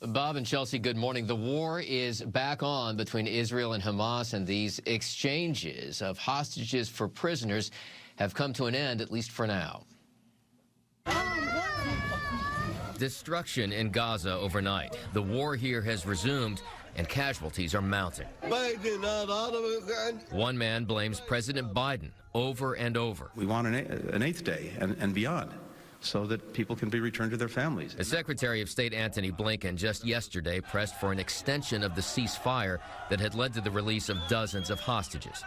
Bob and Chelsea, good morning. The war is back on between Israel and Hamas, and these exchanges of hostages for prisoners have come to an end, at least for now. Destruction in Gaza overnight. The war here has resumed, and casualties are mounting. One man blames President Biden over and over. We want an eighth day and beyond, so that people can be returned to their families. The Secretary of State Antony Blinken just yesterday pressed for an extension of the ceasefire that had led to the release of dozens of hostages.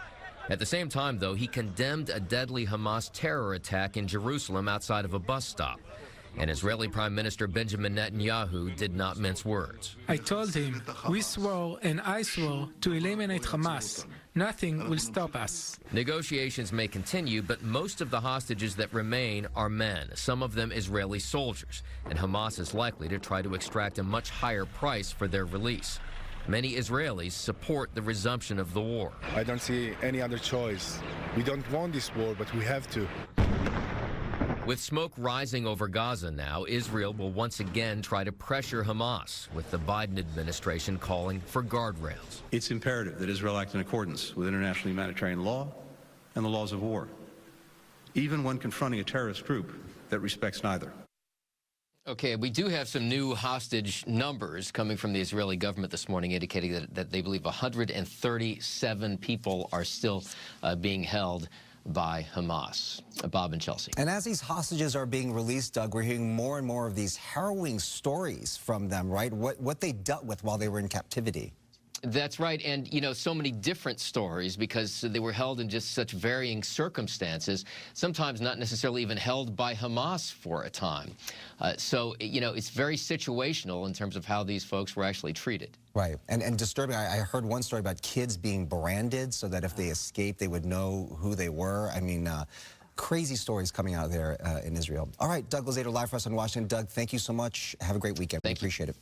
At the same time, though, he condemned a deadly Hamas terror attack in Jerusalem outside of a bus stop. And Israeli Prime Minister Benjamin Netanyahu did not mince words. I told him, we swore and I swore to eliminate Hamas. Nothing will stop us. Negotiations may continue, but most of the hostages that remain are men, some of them Israeli soldiers, and Hamas is likely to try to extract a much higher price for their release. Many Israelis support the resumption of the war. I don't see any other choice. We don't want this war, but we have to. With smoke rising over Gaza now, Israel will once again try to pressure Hamas, with the Biden administration calling for guardrails. It's imperative that Israel act in accordance with international humanitarian law and the laws of war, even when confronting a terrorist group that respects neither. Okay, we do have some new hostage numbers coming from the Israeli government this morning, indicating that they believe 137 people are still being held by Hamas. Bob and Chelsea. And as these hostages are being released, Doug, we're hearing more and more of these harrowing stories from them, right? What they dealt with while they were in captivity. That's right, and you know, so many different stories because they were held in just such varying circumstances, sometimes not necessarily even held by Hamas for a time. So, you know, it's very situational in terms of how these folks were actually treated. Right, and disturbing. I heard one story about kids being branded so that if they escaped, they would know who they were. I mean, crazy stories coming out there in Israel. All right, Doug Lazater live for us in Washington. Doug, thank you so much. Have a great weekend. Thank you. Appreciate it.